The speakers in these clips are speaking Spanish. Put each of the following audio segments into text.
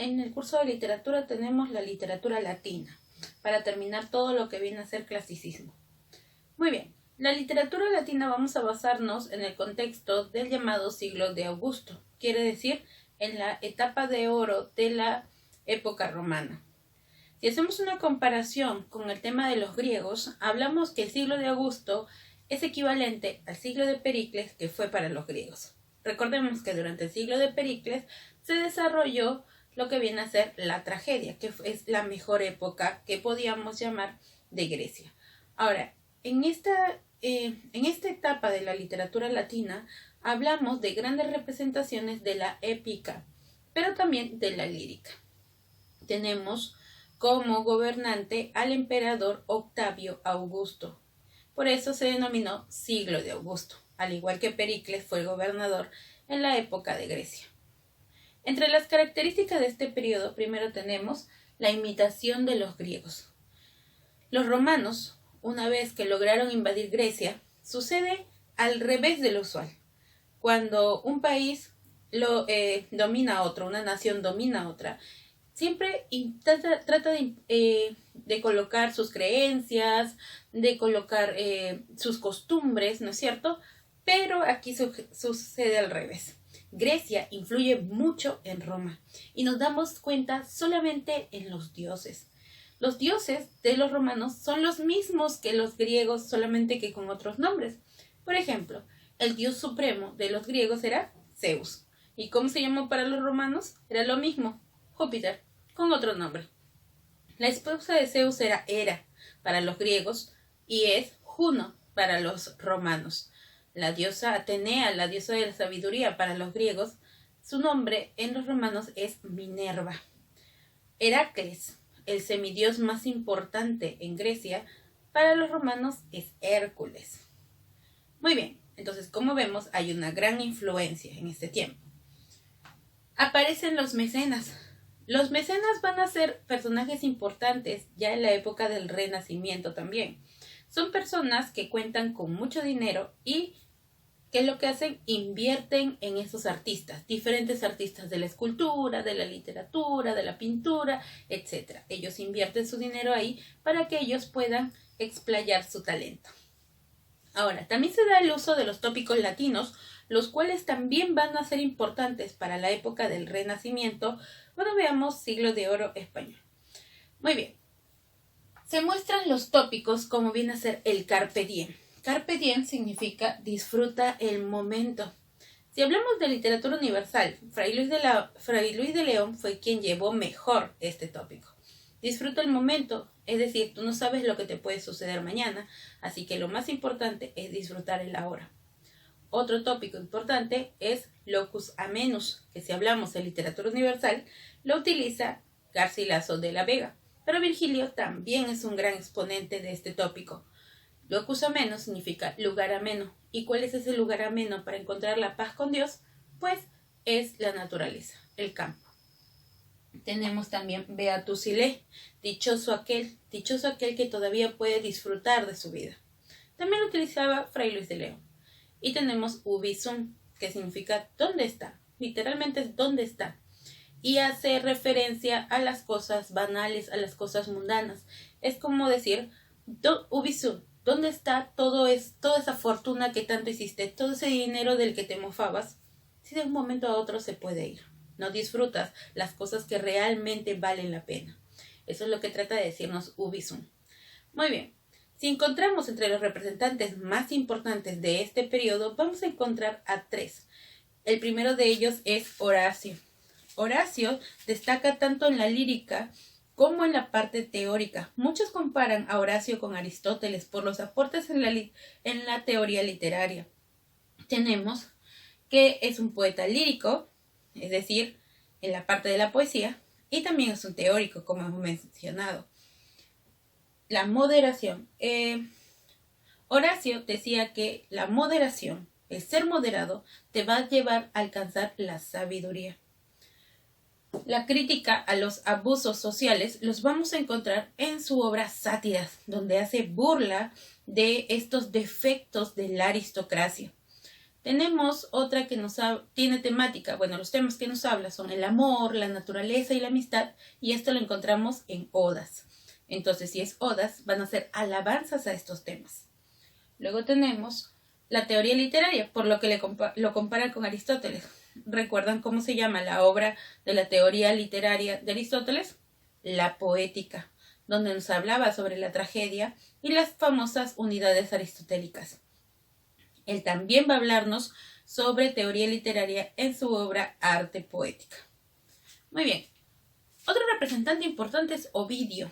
en el curso de literatura tenemos la literatura latina, para terminar todo lo que viene a ser clasicismo. Muy bien, la literatura latina vamos a basarnos en el contexto del llamado siglo de Augusto, quiere decir en la etapa de oro de la época romana. Si hacemos una comparación con el tema de los griegos, hablamos que el siglo de Augusto es equivalente al siglo de Pericles, que fue para los griegos. Recordemos que durante el siglo de Pericles se desarrolló lo que viene a ser la tragedia, que es la mejor época que podíamos llamar de Grecia. Ahora, en esta etapa de la literatura latina hablamos de grandes representaciones de la épica, pero también de la lírica. Tenemos como gobernante al emperador Octavio Augusto. Por eso se denominó siglo de Augusto, al igual que Pericles fue el gobernador en la época de Grecia. Entre las características de este periodo, primero tenemos la imitación de los griegos. Los romanos, una vez que lograron invadir Grecia, sucede al revés de lo usual. Cuando un país domina a otro, una nación domina a otra, siempre trata de colocar sus creencias, de colocar sus costumbres, ¿no es cierto? Pero aquí sucede al revés. Grecia influye mucho en Roma y nos damos cuenta solamente en los dioses. Los dioses de los romanos son los mismos que los griegos, solamente que con otros nombres. Por ejemplo, el dios supremo de los griegos era Zeus. ¿Y cómo se llamó para los romanos? Era lo mismo, Júpiter, con otro nombre. La esposa de Zeus era Hera para los griegos y es Juno para los romanos. La diosa Atenea, la diosa de la sabiduría para los griegos, su nombre en los romanos es Minerva. Heracles, el semidios más importante en Grecia, para los romanos es Hércules. Muy bien, entonces como vemos hay una gran influencia en este tiempo. Aparecen los mecenas. Los mecenas van a ser personajes importantes ya en la época del Renacimiento también. Son personas que cuentan con mucho dinero y que lo que hacen, invierten en esos artistas, diferentes artistas de la escultura, de la literatura, de la pintura, etc. Ellos invierten su dinero ahí para que ellos puedan explayar su talento. Ahora, también se da el uso de los tópicos latinos, los cuales también van a ser importantes para la época del Renacimiento, cuando veamos siglo de oro español. Muy bien. Se muestran los tópicos como viene a ser el carpe diem. Carpe diem significa disfruta el momento. Si hablamos de literatura universal, Fray Luis de León fue quien llevó mejor este tópico. Disfruta el momento, es decir, tú no sabes lo que te puede suceder mañana, así que lo más importante es disfrutar el ahora. Otro tópico importante es locus amenus, que si hablamos de literatura universal, lo utiliza Garcilaso de la Vega, pero Virgilio también es un gran exponente de este tópico. Locus ameno significa lugar ameno. ¿Y cuál es ese lugar ameno para encontrar la paz con Dios? Pues es la naturaleza, el campo. Tenemos también Beatus ile, dichoso aquel que todavía puede disfrutar de su vida. También lo utilizaba Fray Luis de León. Y tenemos ubi sum, que significa ¿dónde está? Literalmente es ¿dónde está? Y hace referencia a las cosas banales, a las cosas mundanas. Es como decir ubi sum. ¿Dónde está toda esa fortuna que tanto hiciste? Todo ese dinero del que te mofabas, si de un momento a otro se puede ir. No disfrutas las cosas que realmente valen la pena. Eso es lo que trata de decirnos ubi sum. Muy bien. Si encontramos entre los representantes más importantes de este periodo, vamos a encontrar a tres. El primero de ellos es Horacio. Horacio destaca tanto en la lírica como en la parte teórica. Muchos comparan a Horacio con Aristóteles por los aportes en la teoría literaria. Tenemos que es un poeta lírico, es decir, en la parte de la poesía, y también es un teórico, como hemos mencionado. La moderación. Horacio decía que la moderación, el ser moderado, te va a llevar a alcanzar la sabiduría. La crítica a los abusos sociales los vamos a encontrar en su obra Sátiras, donde hace burla de estos defectos de la aristocracia. Tenemos otra que tiene temática, bueno, los temas que nos habla son el amor, la naturaleza y la amistad, y esto lo encontramos en odas. Entonces, si es odas, van a ser alabanzas a estos temas. Luego tenemos la teoría literaria, por lo que lo comparan con Aristóteles. ¿Recuerdan cómo se llama la obra de la teoría literaria de Aristóteles? La Poética, donde nos hablaba sobre la tragedia y las famosas unidades aristotélicas. Él también va a hablarnos sobre teoría literaria en su obra Arte Poética. Muy bien. Otro representante importante es Ovidio.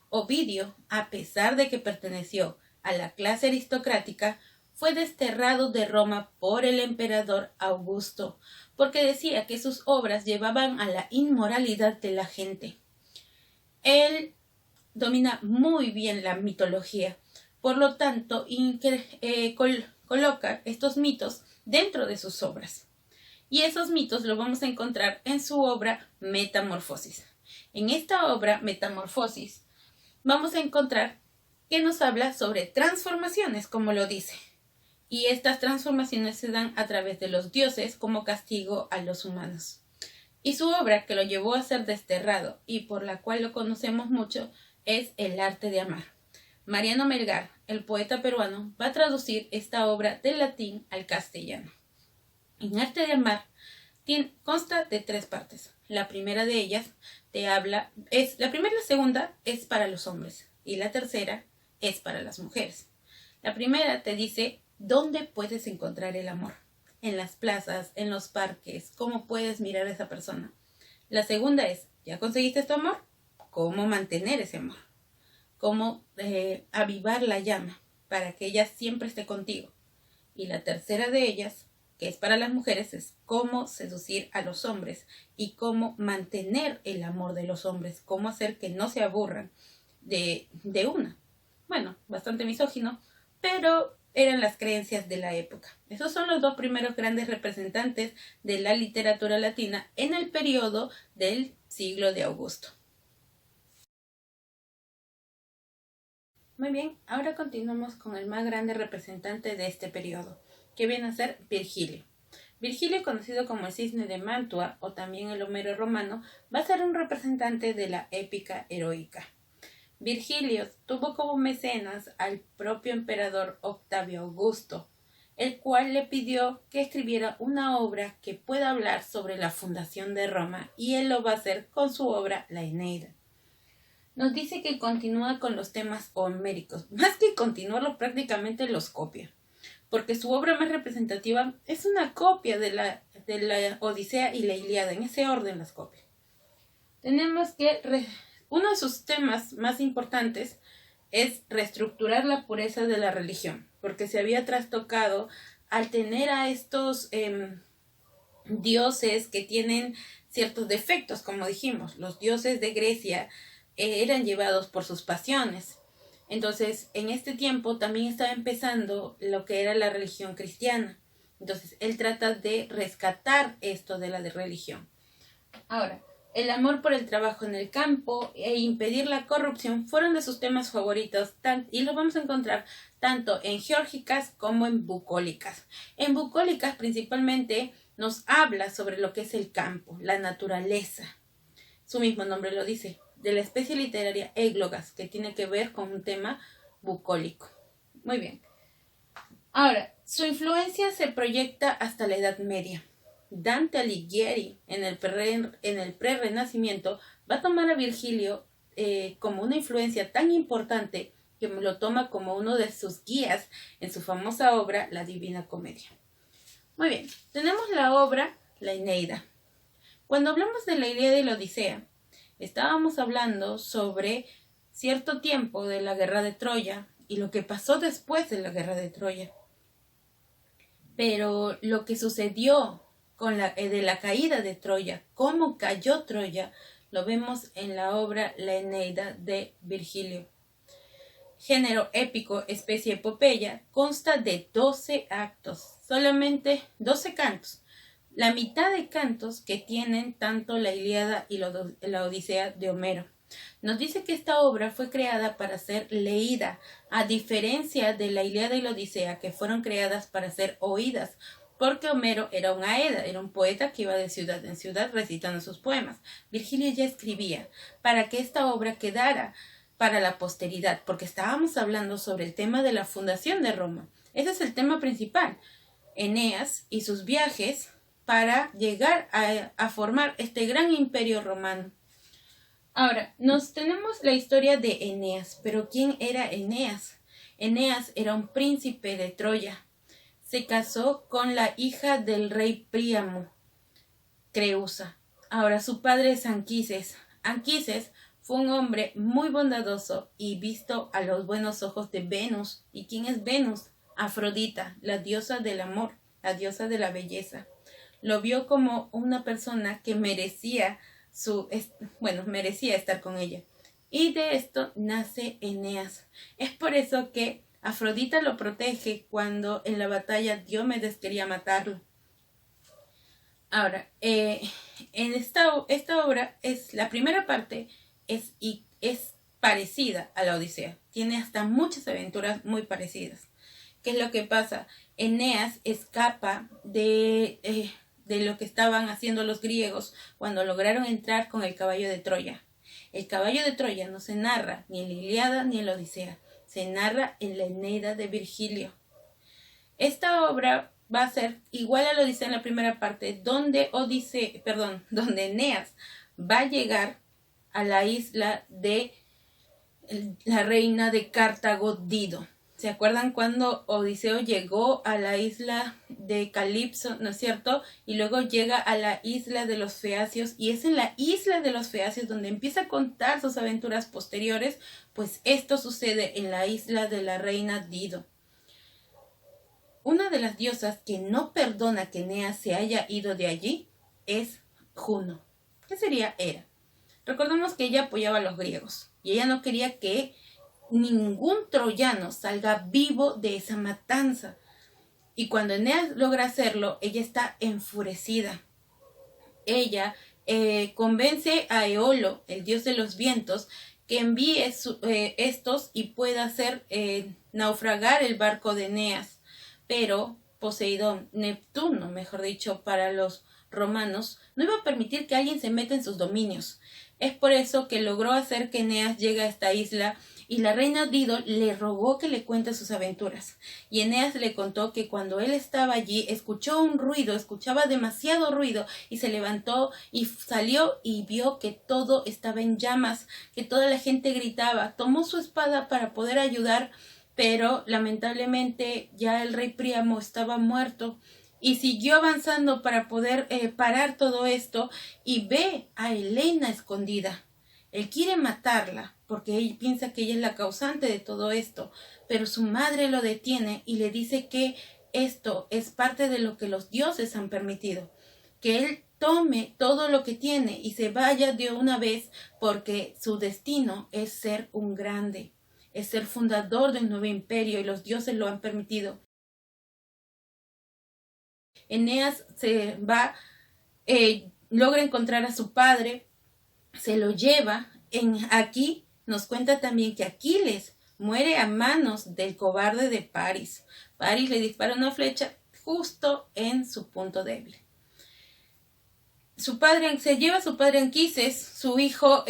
Ovidio, a pesar de que perteneció a la clase aristocrática, fue desterrado de Roma por el emperador Augusto, porque decía que sus obras llevaban a la inmoralidad de la gente. Él domina muy bien la mitología, por lo tanto, coloca estos mitos dentro de sus obras. Y esos mitos los vamos a encontrar en su obra Metamorfosis. En esta obra, Metamorfosis, vamos a encontrar que nos habla sobre transformaciones, como lo dice. Y estas transformaciones se dan a través de los dioses como castigo a los humanos. Y su obra, que lo llevó a ser desterrado y por la cual lo conocemos mucho, es El arte de amar. Mariano Melgar, el poeta peruano, va a traducir esta obra del latín al castellano. En Arte de amar consta de 3 partes. La primera de ellas la primera y la segunda es para los hombres y la tercera es para las mujeres. La primera te dice dónde puedes encontrar el amor. En las plazas, en los parques, cómo puedes mirar a esa persona. La segunda es, ¿ya conseguiste tu amor? ¿Cómo mantener ese amor? Cómo avivar la llama para que ella siempre esté contigo. Y la tercera de ellas, que es para las mujeres, es cómo seducir a los hombres y cómo mantener el amor de los hombres, cómo hacer que no se aburran de una. Bueno, bastante misógino, pero eran las creencias de la época. Esos son los 2 primeros grandes representantes de la literatura latina en el periodo del siglo de Augusto. Muy bien, ahora continuamos con el más grande representante de este periodo, que viene a ser Virgilio. Virgilio, conocido como el Cisne de Mantua o también el Homero romano, va a ser un representante de la épica heroica. Virgilio tuvo como mecenas al propio emperador Octavio Augusto, el cual le pidió que escribiera una obra que pueda hablar sobre la fundación de Roma, y él lo va a hacer con su obra La Eneida. Nos dice que continúa con los temas homéricos, más que continuarlo prácticamente los copia, porque su obra más representativa es una copia de la Odisea y la Ilíada, en ese orden las copia. Tenemos que uno de sus temas más importantes es reestructurar la pureza de la religión, porque se había trastocado al tener a estos dioses que tienen ciertos defectos, como dijimos. Los dioses de Grecia eran llevados por sus pasiones. Entonces, en este tiempo también estaba empezando lo que era la religión cristiana. Entonces, él trata de rescatar esto de la religión. Ahora, el amor por el trabajo en el campo e impedir la corrupción fueron de sus temas favoritos y los vamos a encontrar tanto en Geórgicas como en Bucólicas. En Bucólicas principalmente nos habla sobre lo que es el campo, la naturaleza. Su mismo nombre lo dice, de la especie literaria églogas, que tiene que ver con un tema bucólico. Muy bien. Ahora, su influencia se proyecta hasta la Edad Media. Dante Alighieri, en el Prerrenacimiento, va a tomar a Virgilio como una influencia tan importante que lo toma como uno de sus guías en su famosa obra La Divina Comedia. Muy bien, tenemos la obra La Eneida. Cuando hablamos de la Ilíada y la Odisea, estábamos hablando sobre cierto tiempo de la guerra de Troya y lo que pasó después de la guerra de Troya. Pero lo que sucedió de la caída de Troya, cómo cayó Troya, lo vemos en la obra La Eneida de Virgilio. Género épico, especie epopeya, consta de 12 actos, solamente 12 cantos. La mitad de cantos que tienen tanto la Ilíada y la Odisea de Homero. Nos dice que esta obra fue creada para ser leída, a diferencia de la Ilíada y la Odisea, que fueron creadas para ser oídas, porque Homero era un aeda, era un poeta que iba de ciudad en ciudad recitando sus poemas. Virgilio ya escribía para que esta obra quedara para la posteridad, porque estábamos hablando sobre el tema de la fundación de Roma. Ese es el tema principal, Eneas y sus viajes para llegar a formar este gran imperio romano. Ahora, nos tenemos la historia de Eneas, pero ¿quién era Eneas? Eneas era un príncipe de Troya. Se casó con la hija del rey Príamo, Creusa. Ahora, su padre es Anquises. Anquises fue un hombre muy bondadoso y visto a los buenos ojos de Venus. ¿Y quién es Venus? Afrodita, la diosa del amor, la diosa de la belleza. Lo vio como una persona que merecía estar con ella. Y de esto nace Eneas. Es por eso que Afrodita lo protege cuando en la batalla Diomedes quería matarlo. Ahora, en esta obra la primera parte es parecida a la Odisea. Tiene hasta muchas aventuras muy parecidas. ¿Qué es lo que pasa? Eneas escapa de lo que estaban haciendo los griegos cuando lograron entrar con el caballo de Troya. El caballo de Troya no se narra ni en la Ilíada ni en la Odisea. Se narra en la Eneida de Virgilio. Esta obra va a ser igual a la Odisea en la primera parte, donde Eneas va a llegar a la isla de la reina de Cartago, Dido. ¿Se acuerdan cuando Odiseo llegó a la isla de Calipso, no es cierto? Y luego llega a la isla de los Feacios, y es en la isla de los Feacios donde empieza a contar sus aventuras posteriores. Pues esto sucede en la isla de la reina Dido. Una de las diosas que no perdona que Eneas se haya ido de allí es Juno. ¿Qué sería Hera? Recordemos que ella apoyaba a los griegos y ella no quería que ningún troyano salga vivo de esa matanza. Y cuando Eneas logra hacerlo, ella está enfurecida. Ella convence a Eolo, el dios de los vientos, que envíe estos y pueda hacer naufragar el barco de Eneas. Pero Poseidón, Neptuno, mejor dicho, para los romanos, no iba a permitir que alguien se meta en sus dominios. Es por eso que logró hacer que Eneas llegue a esta isla, y la reina Dido le rogó que le cuente sus aventuras. Y Eneas le contó que cuando él estaba allí escuchó un ruido, escuchaba demasiado ruido, y se levantó y salió y vio que todo estaba en llamas, que toda la gente gritaba. Tomó su espada para poder ayudar, pero lamentablemente ya el rey Príamo estaba muerto. Y siguió avanzando para poder parar todo esto, y ve a Helena escondida. Él quiere matarla porque él piensa que ella es la causante de todo esto, pero su madre lo detiene y le dice que esto es parte de lo que los dioses han permitido, que él tome todo lo que tiene y se vaya de una vez, porque su destino es ser un grande, es ser fundador de un nuevo imperio, y los dioses lo han permitido. Eneas se va, logra encontrar a su padre, se lo lleva. Aquí nos cuenta también que Aquiles muere a manos del cobarde de Paris. Paris le dispara una flecha justo en su punto débil. Se lleva a su padre Anquises, su hijo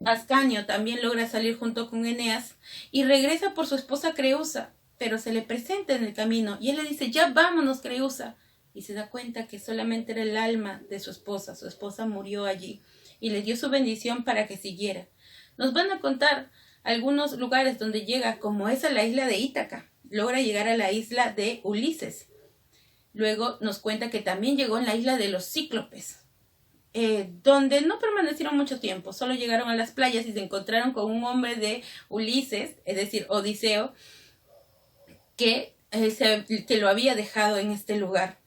Ascanio también logra salir junto con Eneas y regresa por su esposa Creusa, pero se le presenta en el camino y él le dice: ya vámonos, Creusa, y se da cuenta que solamente era el alma de su esposa murió allí, y le dio su bendición para que siguiera. Nos van a contar algunos lugares donde llega, como es a la isla de Ítaca, logra llegar a la isla de Ulises. Luego nos cuenta que también llegó en la isla de los Cíclopes, donde no permanecieron mucho tiempo, solo llegaron a las playas y se encontraron con un hombre de Ulises, es decir, Odiseo, que lo había dejado en este lugar.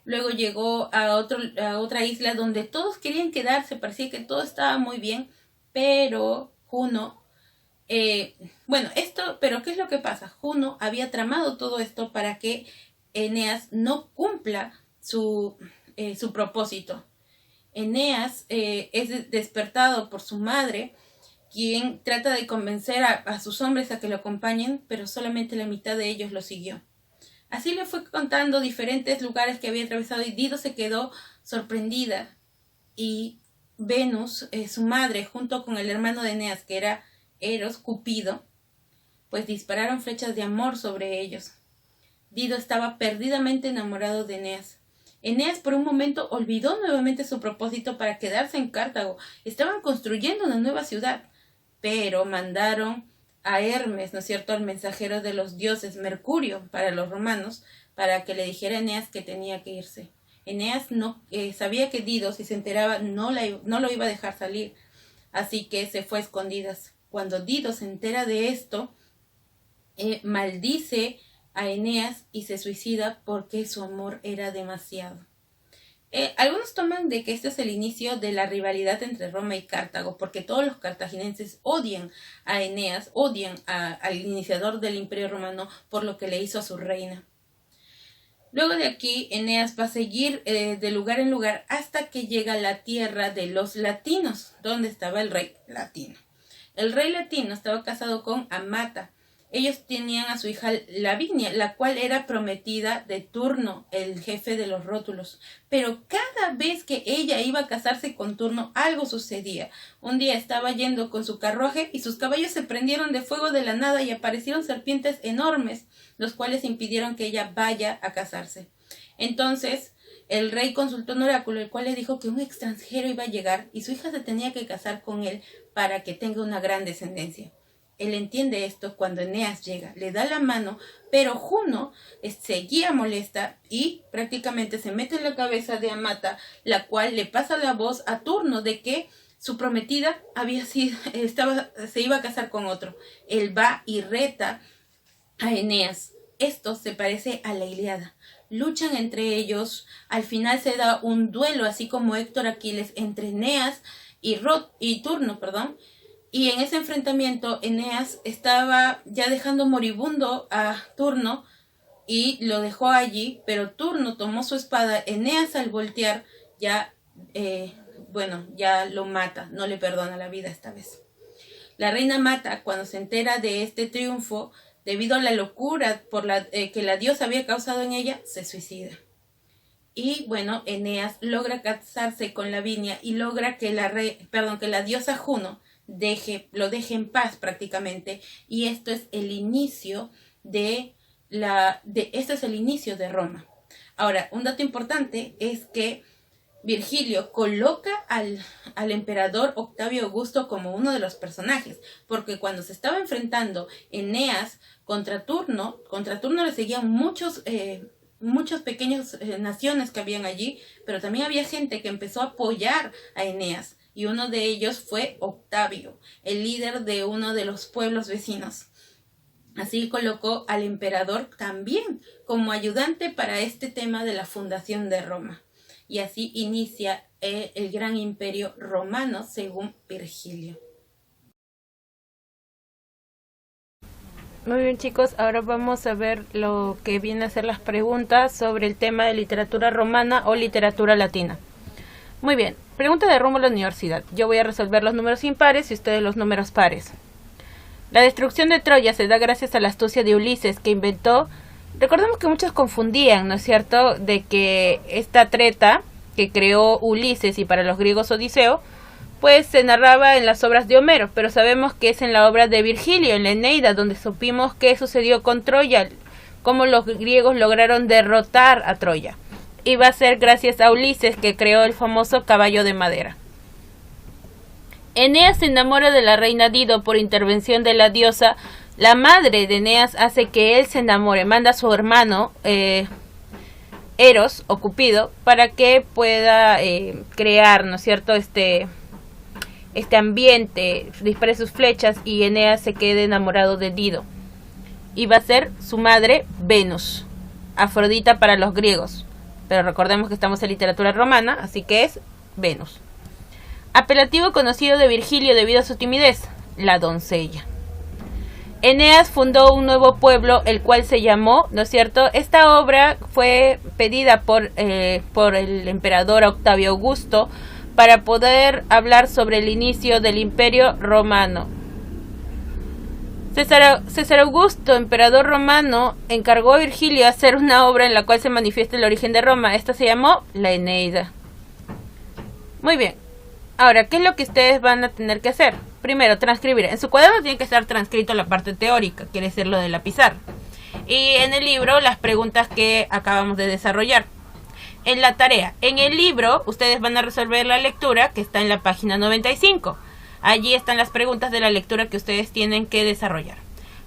Luego llegó a otra isla donde todos querían quedarse, parecía que todo estaba muy bien, pero Juno, pero ¿qué es lo que pasa? Juno había tramado todo esto para que Eneas no cumpla su propósito. Eneas es despertado por su madre, quien trata de convencer a sus hombres a que lo acompañen, pero solamente la mitad de ellos lo siguió. Así le fue contando diferentes lugares que había atravesado y Dido se quedó sorprendida. Y Venus, su madre, junto con el hermano de Eneas, que era Eros, Cupido, pues dispararon flechas de amor sobre ellos. Dido estaba perdidamente enamorado de Eneas. Eneas por un momento olvidó nuevamente su propósito para quedarse en Cartago. Estaban construyendo una nueva ciudad, pero mandaron a Hermes, ¿no es cierto?, al mensajero de los dioses, Mercurio, para los romanos, para que le dijera a Eneas que tenía que irse. Eneas no sabía que Dido, si se enteraba, no lo iba a dejar salir, así que se fue a escondidas. Cuando Dido se entera de esto, maldice a Eneas y se suicida porque su amor era demasiado. Algunos toman de que este es el inicio de la rivalidad entre Roma y Cartago, porque todos los cartagineses odian a Eneas, odian al iniciador del Imperio Romano por lo que le hizo a su reina. Luego de aquí, Eneas va a seguir de lugar en lugar hasta que llega a la tierra de los latinos, donde estaba el rey latino. El rey latino estaba casado con Amata. Ellos tenían a su hija Lavinia, la cual era prometida de Turno, el jefe de los rótulos. Pero cada vez que ella iba a casarse con Turno, algo sucedía. Un día estaba yendo con su carruaje y sus caballos se prendieron de fuego de la nada y aparecieron serpientes enormes, los cuales impidieron que ella vaya a casarse. Entonces, el rey consultó un oráculo, el cual le dijo que un extranjero iba a llegar y su hija se tenía que casar con él para que tenga una gran descendencia. Él entiende esto cuando Eneas llega, le da la mano, pero Juno seguía molesta y prácticamente se mete en la cabeza de Amata, la cual le pasa la voz a Turno de que su prometida se iba a casar con otro. Él va y reta a Eneas. Esto se parece a la Ilíada. Luchan entre ellos, al final se da un duelo, así como Héctor Aquiles, entre Eneas y Turno, y en ese enfrentamiento Eneas estaba ya dejando moribundo a Turno y lo dejó allí, pero Turno tomó su espada. Eneas al voltear ya lo mata, no le perdona la vida esta vez. La reina Mata, cuando se entera de este triunfo, debido a la locura que la diosa había causado en ella, se suicida. Y Eneas logra casarse con Lavinia y logra que la diosa Juno lo deje en paz prácticamente, y esto es el inicio de Roma. Ahora, un dato importante es que Virgilio coloca al emperador Octavio Augusto como uno de los personajes, porque cuando se estaba enfrentando Eneas contra Turno le seguían muchos pequeños naciones que habían allí, pero también había gente que empezó a apoyar a Eneas. Y uno de ellos fue Octavio, el líder de uno de los pueblos vecinos. Así colocó al emperador también como ayudante para este tema de la fundación de Roma. Y así inicia el gran imperio romano según Virgilio. Muy bien, chicos, ahora vamos a ver lo que viene a ser las preguntas sobre el tema de literatura romana o literatura latina. Muy bien, pregunta de rumbo a la universidad. Yo voy a resolver los números impares y ustedes los números pares. La destrucción de Troya se da gracias a la astucia de Ulises, que inventó... Recordemos que muchos confundían, ¿no es cierto?, de que esta treta que creó Ulises y para los griegos Odiseo, pues se narraba en las obras de Homero, pero sabemos que es en la obra de Virgilio, en la Eneida, donde supimos qué sucedió con Troya, cómo los griegos lograron derrotar a Troya. Y va a ser gracias a Ulises que creó el famoso caballo de madera. Eneas se enamora de la reina Dido por intervención de la diosa. La madre de Eneas hace que él se enamore, manda a su hermano Eros o Cupido para que pueda crear, ¿no es cierto?, este ambiente, dispare sus flechas y Eneas se quede enamorado de Dido. Y va a ser su madre Venus, Afrodita para los griegos. Pero recordemos que estamos en literatura romana, así que es Venus. Apelativo conocido de Virgilio debido a su timidez, la doncella. Eneas fundó un nuevo pueblo, el cual se llamó, ¿no es cierto? Esta obra fue pedida por el emperador Octavio Augusto para poder hablar sobre el inicio del Imperio Romano. César Augusto, emperador romano, encargó a Virgilio hacer una obra en la cual se manifiesta el origen de Roma. Esta se llamó la Eneida. Muy bien. Ahora, ¿qué es lo que ustedes van a tener que hacer? Primero, transcribir. En su cuaderno tiene que estar transcrito la parte teórica, quiere decir lo de la pizarra. Y en el libro, las preguntas que acabamos de desarrollar. En la tarea, en el libro, ustedes van a resolver la lectura que está en la página 95. Allí están las preguntas de la lectura que ustedes tienen que desarrollar.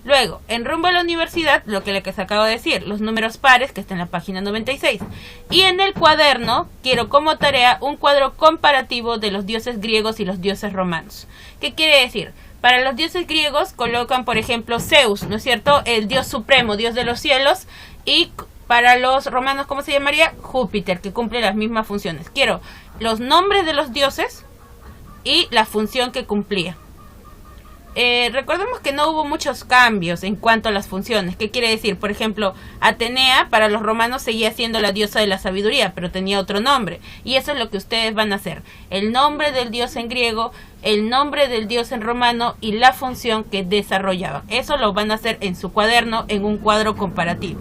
Luego, en Rumbo a la Universidad, lo que les acabo de decir, los números pares, que está en la página 96. Y en el cuaderno, quiero como tarea un cuadro comparativo de los dioses griegos y los dioses romanos. ¿Qué quiere decir? Para los dioses griegos colocan, por ejemplo, Zeus, ¿no es cierto? El dios supremo, dios de los cielos. Y para los romanos, ¿cómo se llamaría? Júpiter, que cumple las mismas funciones. Quiero los nombres de los dioses y la función que cumplía. Recordemos que no hubo muchos cambios en cuanto a las funciones. ¿Qué quiere decir? Por ejemplo, Atenea para los romanos seguía siendo la diosa de la sabiduría, pero tenía otro nombre. Y eso es lo que ustedes van a hacer. El nombre del dios en griego, el nombre del dios en romano y la función que desarrollaban. Eso lo van a hacer en su cuaderno en un cuadro comparativo.